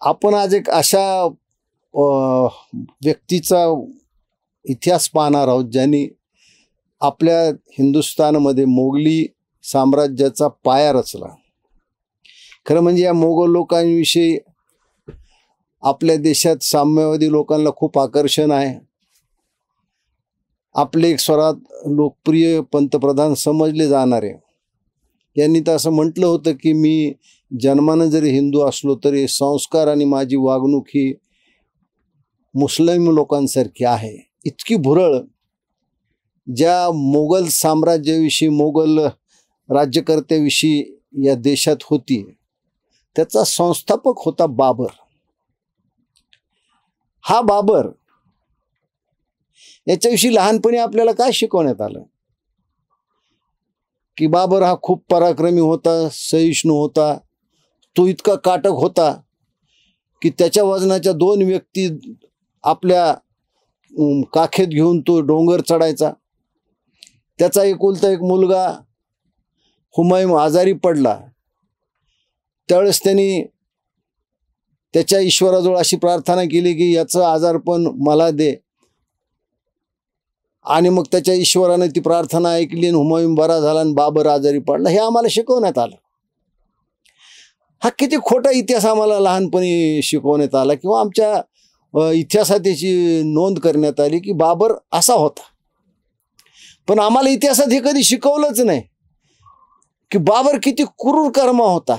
आपण आज एक अशा व्यक्तीचा इतिहास पाहणार आहोत ज्यांनी आपल्या हिंदुस्थानमध्ये मोगली साम्राज्याचा पाया रचला। खरं म्हणजे या मोगल लोकांविषयी आपल्या देशात साम्यवादी लोकांना खूप आकर्षण आहे। आपले एक स्वरात लोकप्रिय पंतप्रधान समजले जाणारे यांनी तर असं म्हटलं होतं की मी जन्मानं जरी हिंदू असलो तरी संस्कार आणि माझी वागणूक ही मुस्लिम लोकांसारखी आहे। इतकी भुरळ ज्या मोगल साम्राज्याविषयी मोगल राज्यकर्त्याविषयी या देशात होती त्याचा संस्थापक होता बाबर। हा बाबर याच्याविषयी लहानपणी आपल्याला काय शिकवण्यात आलं की बाबर हा खूप पराक्रमी होता, सहिष्णू होता, तो इतका काटक होता की त्याच्या वजनाच्या 2 व्यक्ती आपल्या काखेत घेऊन तो डोंगर चढायचा। त्याचा एकुलता एक मुलगा हुमायून आजारी पडला त्यावेळेस त्यांनी त्याच्या ईश्वराजवळ अशी प्रार्थना केली की याचं आजारपण मला दे, आणि मग त्याच्या ईश्वराने ती प्रार्थना ऐकली आणि हुमायून बरा झाला आणि बाबर आजारी पडला। हे आम्हाला शिकवण्यात आलं। हा किती खोटा इतिहास आम्हाला लहानपणी शिकवण्यात आला किंवा आमच्या इतिहासात याची नोंद करण्यात आली की बाबर असा होता। पण आम्हाला इतिहासात हे कधी शिकवलंच नाही की बाबर किती क्रूर कर्मा होता।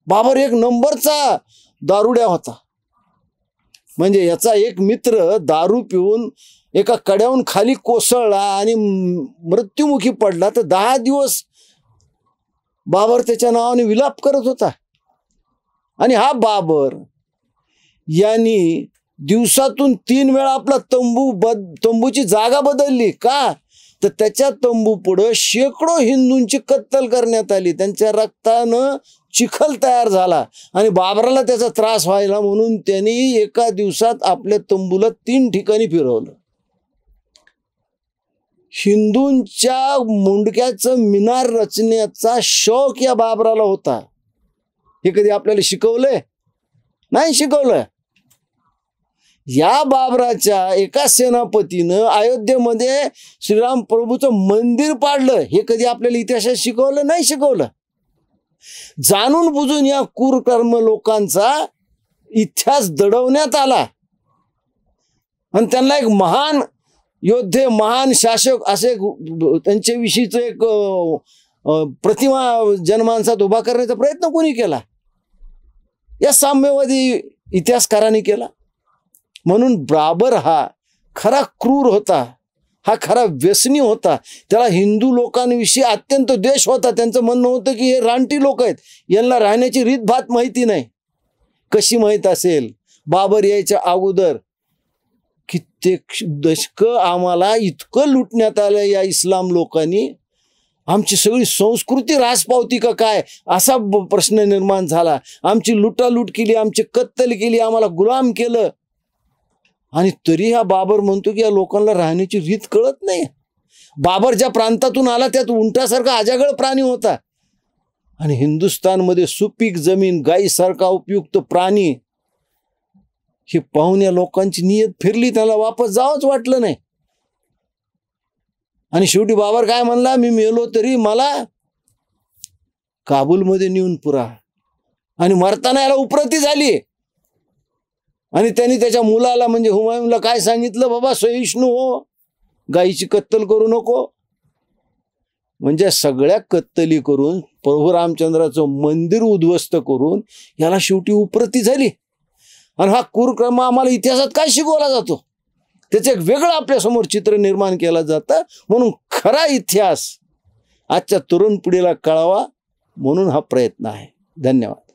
बाबर एक नंबरचा दारुड्या होता। म्हणजे याचा एक मित्र दारू पिऊन एका कड्याहून खाली कोसळला आणि मृत्युमुखी पडला तर 10 दिवस बाबर त्याच्या नावाने विलाप करत होता। आणि हा बाबर यांनी दिवसातून 3 वेळा आपला तंबूची जागा बदलली का तर त्याच्या तंबू पुढे शेकडो हिंदूंची कत्तल करण्यात आली। त्यांच्या रक्तानं चिखल तयार झाला आणि बाबराला त्याचा त्रास व्हायला म्हणून त्यांनी एका दिवसात आपल्या तंबूला 3 ठिकाणी फिरवलं। हिंदूंच्या मुंडक्याचं मिनार रचण्याचा शौक या बाबराला होता। हे कधी आपल्याला शिकवलंय? नाही शिकवलं। या बाबराच्या एका सेनापतीनं अयोध्येमध्ये श्रीराम प्रभूचं मंदिर पाडलं। हे कधी आपल्याला इतिहासात शिकवलं? नाही शिकवलं। जाणून बुजून या क्रूरकर्म लोकांचा इतिहास दडवण्यात आला आणि त्यांना एक महान योद्धे, महान शासक असे त्यांच्याविषयीचं एक प्रतिमा जनमानसात उभा करण्याचा प्रयत्न कोणी केला? या साम्यवादी इतिहासकारांनी केला। म्हणून बाबर हा खरा क्रूर होता, हा खरा व्यसनी होता। त्याला हिंदू लोकांविषयी अत्यंत द्वेष होता। त्यांचं म्हणणं होतं की हे रानटी लोक आहेत, यांना राहण्याची रीतभात माहिती नाही। कशी माहीत असेल? बाबर यायच्या अगोदर कित्येक दशकं आम्हाला इतकं लुटण्यात आलं या इस्लाम लोकांनी, आमची सगळी संस्कृती रास पावती का काय असा प्रश्न निर्माण झाला। आमची लुटालूट केली, आमची कत्तल केली, आम्हाला गुलाम केलं। आणि तरी हा बाबर म्हणतो की या लोकांना राहण्याची रीत कळत नाही। बाबर ज्या प्रांतातून आला त्यात उंटासारखा अजागळ प्राणी होता आणि हिंदुस्थानमध्ये सुपीक जमीन, गायीसारखा उपयुक्त प्राणी, हे पाहून या लोकांची नियत फिरली, त्याला वापस जावंच वाटलं नाही। आणि शेवटी बाबर काय म्हणला, मी मेलो तरी मला काबूलमध्ये नेऊन पुरा। आणि मरताना याला उपरती झाली आणि त्यांनी त्याच्या मुलाला म्हणजे हुमायूनला काय सांगितलं, बाबा सहिष्णू हो, गायीची कत्तल करू नको। म्हणजे सगळ्या कत्तली करून प्रभू रामचंद्राचं मंदिर उद्ध्वस्त करून याला शेवटी उपरती झाली। आणि हा क्रूरकर्म आम्हाला इतिहासात काय शिकवला जातो त्याचं एक वेगळं आपल्यासमोर चित्र निर्माण केलं जातं। म्हणून खरा इतिहास आजच्या तरुण पिढीला कळावा म्हणून हा प्रयत्न आहे। धन्यवाद।